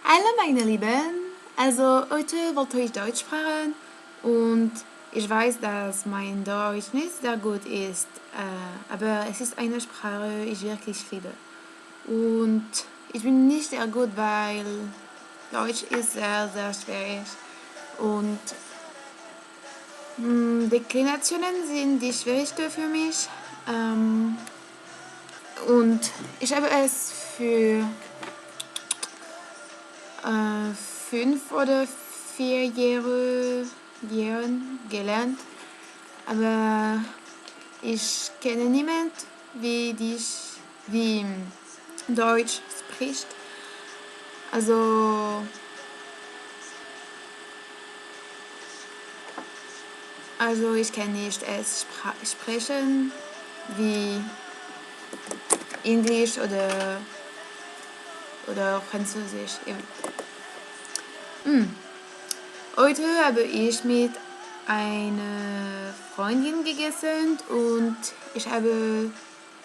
Hallo meine Lieben, also heute wollte ich Deutsch sprechen und ich weiß, dass mein Deutsch nicht sehr gut ist, aber es ist eine Sprache, die ich wirklich liebe. Und ich bin nicht sehr gut, weil Deutsch ist sehr, sehr schwierig und Deklinationen sind die schwierigste für mich. Und ich habe es für 5 oder 4 Jahren gelernt, aber ich kenne niemand, wie Deutsch spricht. Also ich kann nicht es sprechen wie Englisch oder Französisch. Heute habe ich mit einer Freundin gegessen und ich habe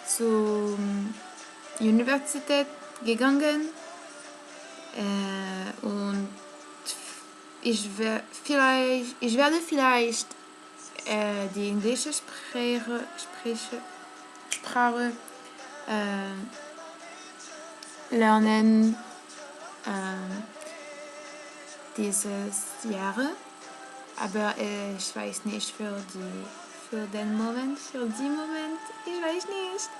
zur Universität gegangen und ich werde vielleicht die englische Sprache lernen dieses Jahr, aber ich weiß nicht für den Moment, ich weiß nicht.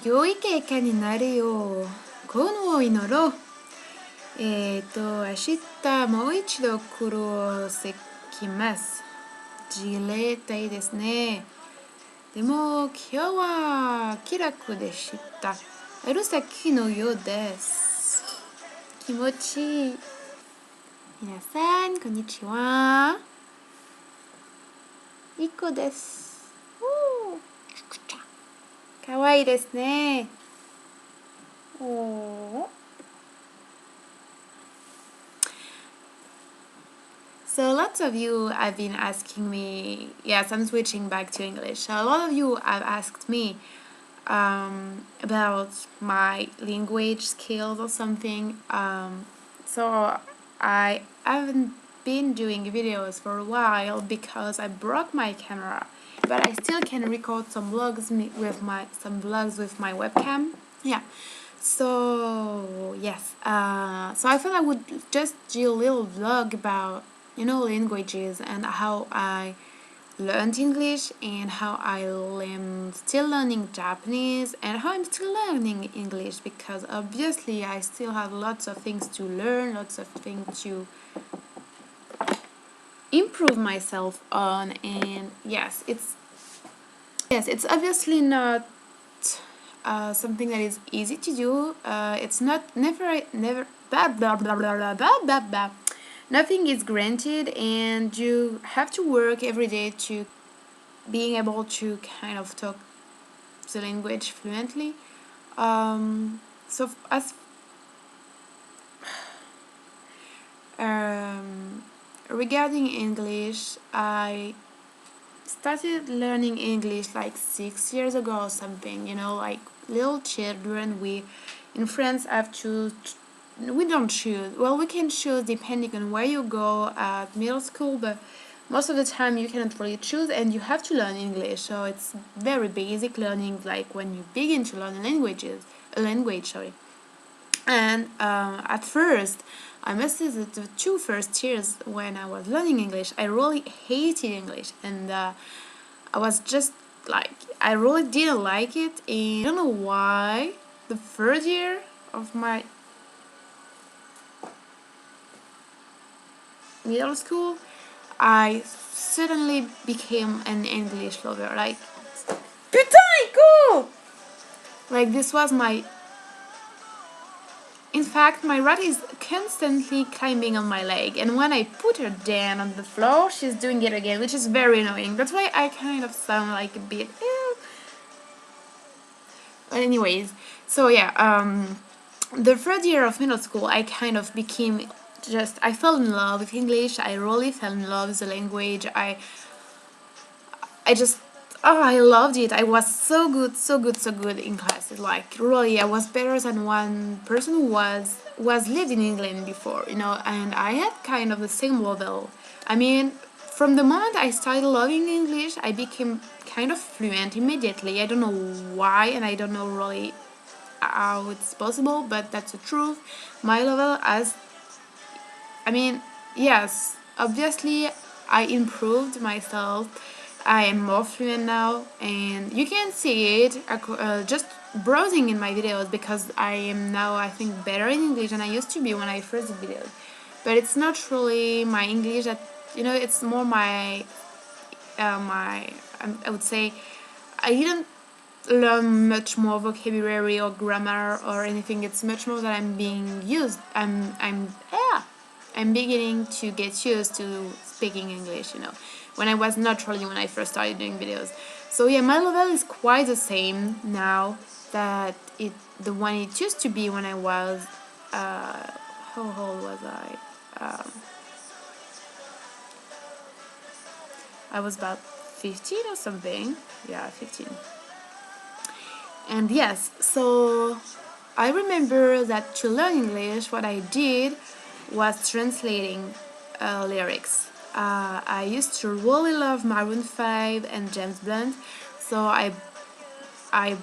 良い経過になるよう、この祈ろう。明日もう一度苦労してきます。じれったいですね。でも今日は気楽でした。春先のようです。気持ちいい。皆さん、こんにちは。いこです。かわいいですね。So lots of you have been asking me, yes, I'm switching back to English. So a lot of you have asked me about my language skills or something. So I haven't been doing videos for a while because I broke my camera, but I still can record some vlogs with my webcam. Yeah. So yes. So I thought I would just do a little vlog about languages and how I learned English and how I am still learning Japanese and how I'm still learning English, because obviously I still have lots of things to learn, lots of things to improve myself on. And yes, it's obviously not something that is easy to do. It's not never blah blah blah blah blah blah blah. Nothing is granted, and you have to work every day to being able to kind of talk the language fluently. So as regarding English, I started learning English like 6 years ago or something. Like little children, we in France have to. We don't choose. Well, we can choose depending on where you go at middle school, but most of the time you cannot really choose, and you have to learn English. So it's very basic learning, like when you begin to learn a language. And at first, I must say that the 2 first years when I was learning English, I really hated English, and I was just like, I really didn't like it, and I don't know why. The 3rd year of my middle school, I suddenly became an English lover. Like, putain, cool! Like, this was my... In fact, my rat is constantly climbing on my leg, and when I put her down on the floor, she's doing it again, which is very annoying. That's why I kind of sound like a bit... Anyways, so yeah, the 3rd year of middle school, I kind of became... I fell in love with English. I really fell in love with the language. I Oh, I loved it. I was so good, so good, so good in classes. Like really, I was better than one person who was lived in England before, and I had kind of the same level. I mean, from the moment I started loving English, I became kind of fluent immediately. I don't know why, and I don't know really how it's possible, but that's the truth. My level as I mean, yes, obviously I improved myself. I am more fluent now, and you can see it just browsing in my videos because I am now, I think, better in English than I used to be when I first did videos. But it's not really my English that, it's more I would say, I didn't learn much more vocabulary or grammar or anything. It's much more that I'm being used. I'm beginning to get used to speaking English. When I was not really when I first started doing videos. So yeah, my level is quite the same now that the one it used to be when I was how old was I? I was about 15 or something. Yeah, 15. And yes, so I remember that to learn English, what I did was translating lyrics. I used to really love Maroon 5 and James Blunt, so I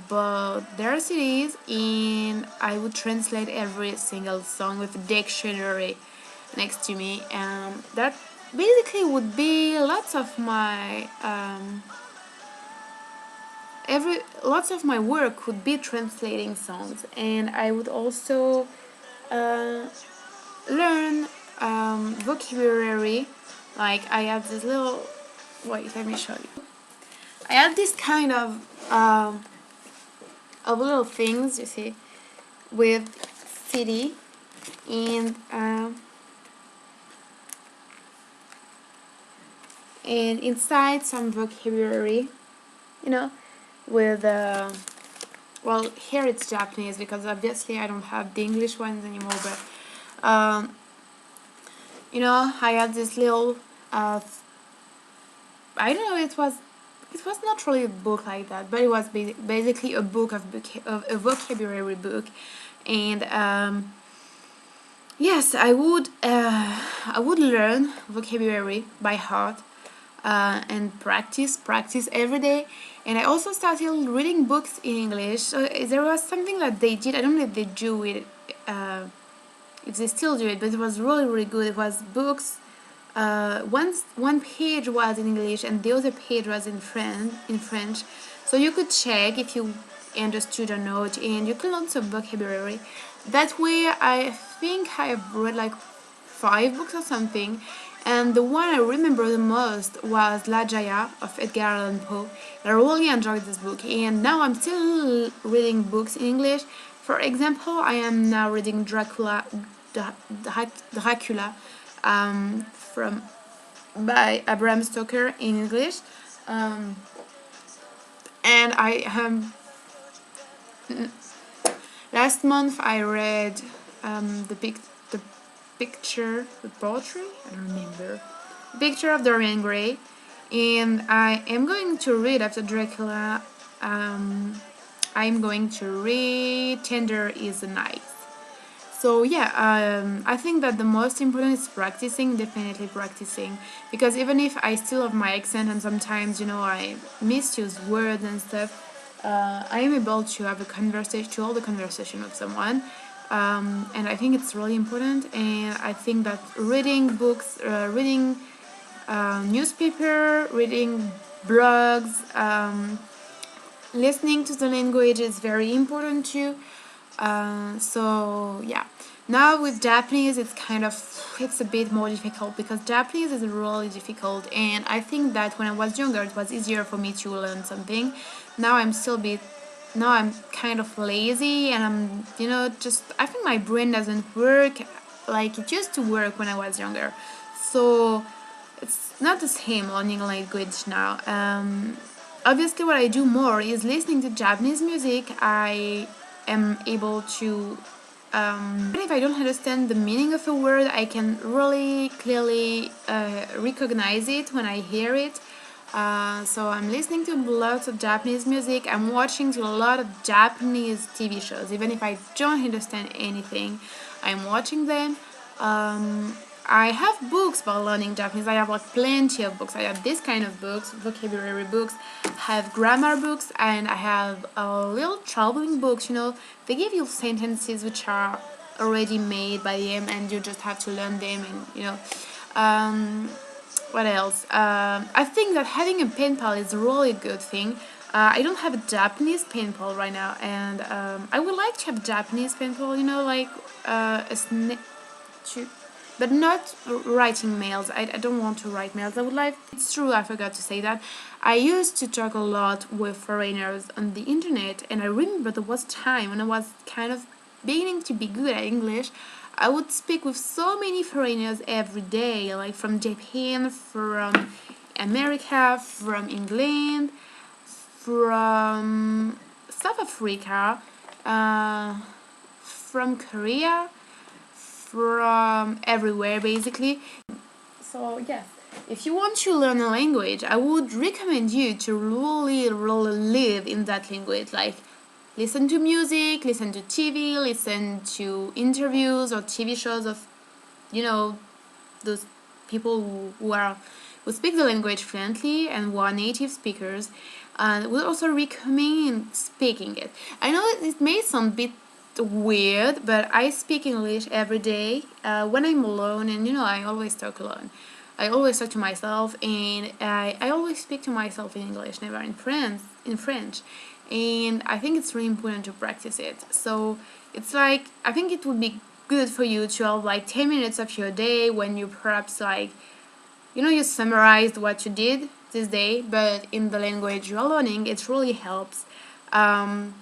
bought their CDs and I would translate every single song with a dictionary next to me, and that basically would be lots of my work would be translating songs, and I would also uh, learn vocabulary. Like I have this little wait, let me show you. I have this kind of little things, you see, with CD and inside some vocabulary, you know, with well, here it's Japanese because obviously I don't have the English ones anymore, but I had this little I don't know, it was not really a book like that, but it was basically of a vocabulary book, and yes, I would learn vocabulary by heart, and practice every day. And I also started reading books in English. So there was something that they did. I don't know if they do it, if they still do it, but it was really really good. It was books. One page was in English and the other page was in French, so you could check if you understood or not, and you could learn some vocabulary. That way, I think I have read like 5 books or something, and the one I remember the most was La Jaya of Edgar Allan Poe. I really enjoyed this book, and now I'm still reading books in English. For example, I am now reading Dracula, from by Bram Stoker in English, and I last month I read the the poetry. I don't remember. Picture of Dorian Gray, and I am going to read after Dracula. I'm going to read Tender is the Night. So yeah, I think that the most important is practicing, definitely practicing, because even if I still have my accent and sometimes I misuse words and stuff, I am able to have a conversation, to hold a conversation with someone, and I think it's really important. And I think that reading books, reading newspaper, reading blogs, listening to the language is very important too. So yeah, now with Japanese it's a bit more difficult because Japanese is really difficult, and I think that when I was younger it was easier for me to learn something. Now I'm kind of lazy, and I'm just I think my brain doesn't work like it used to work when I was younger. So it's not the same learning language now. Obviously, what I do more is listening to Japanese music. I am able to, even if I don't understand the meaning of a word, I can really clearly recognize it when I hear it. So I'm listening to lots of Japanese music. I'm watching to a lot of Japanese TV shows. Even if I don't understand anything, I'm watching them. Um, I have books about learning Japanese. I have like plenty of books. I have this kind of books, vocabulary books, I have grammar books, and I have little traveling books. They give you sentences which are already made by them, and you just have to learn them. And um, what else? I think that having a pen pal is a really good thing. I don't have a Japanese pen pal right now, and I would like to have a Japanese pen pal. Like to, but not writing mails. I don't want to write mails. I would like. It's true. I forgot to say that. I used to talk a lot with foreigners on the internet, and I remember there was time when I was kind of beginning to be good at English. I would speak with so many foreigners every day, like from Japan, from America, from England, from South Africa, from Korea, from everywhere basically. So yes, if you want to learn a language, I would recommend you to really, really live in that language. Like listen to music, listen to TV, listen to interviews or TV shows of, you know, those people who speak the language fluently and who are native speakers. And would also recommend speaking it. I know it may sound a bit weird, but I speak English every day when I'm alone, and I always talk alone. I always talk to myself, and I always speak to myself in English, never in French. And I think it's really important to practice it. So it's like, I think it would be good for you to have like 10 minutes of your day when you perhaps like, you summarized what you did this day, but in the language you're learning, it really helps. And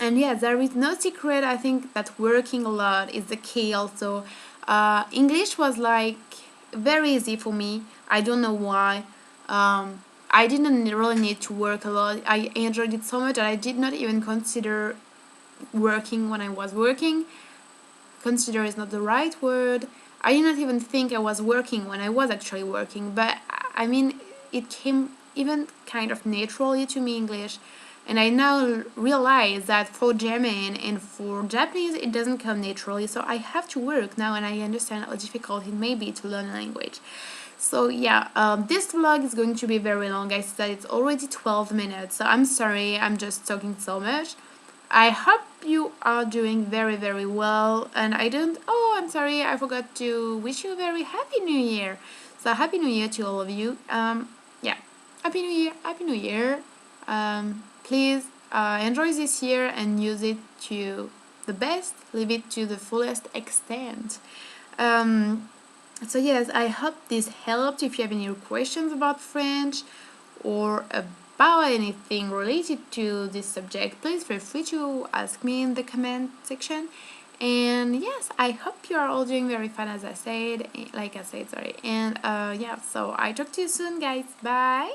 yeah, there is no secret. I think that working a lot is the key also. English was like very easy for me. I don't know why. I didn't really need to work a lot. I enjoyed it so much that I did not even consider working when I was working. Consider is not the right word. I did not even think I was working when I was actually working, but I mean, it came even kind of naturally to me, English. And I now realize that for German and for Japanese, it doesn't come naturally, so I have to work now, and I understand how difficult it may be to learn a language. So yeah, this vlog is going to be very long. I said it's already 12 minutes, so I'm sorry, I'm just talking so much. I hope you are doing very, very well, and I'm sorry, I forgot to wish you a very happy new year. So happy new year to all of you. Yeah, happy new year, happy new year. Please enjoy this year and use it to the best, live it to the fullest extent. So yes, I hope this helped. If you have any questions about French or about anything related to this subject, please feel free to ask me in the comment section. And yes, I hope you are all doing very fine, as I said, sorry. And yeah, so I talk to you soon, guys. Bye.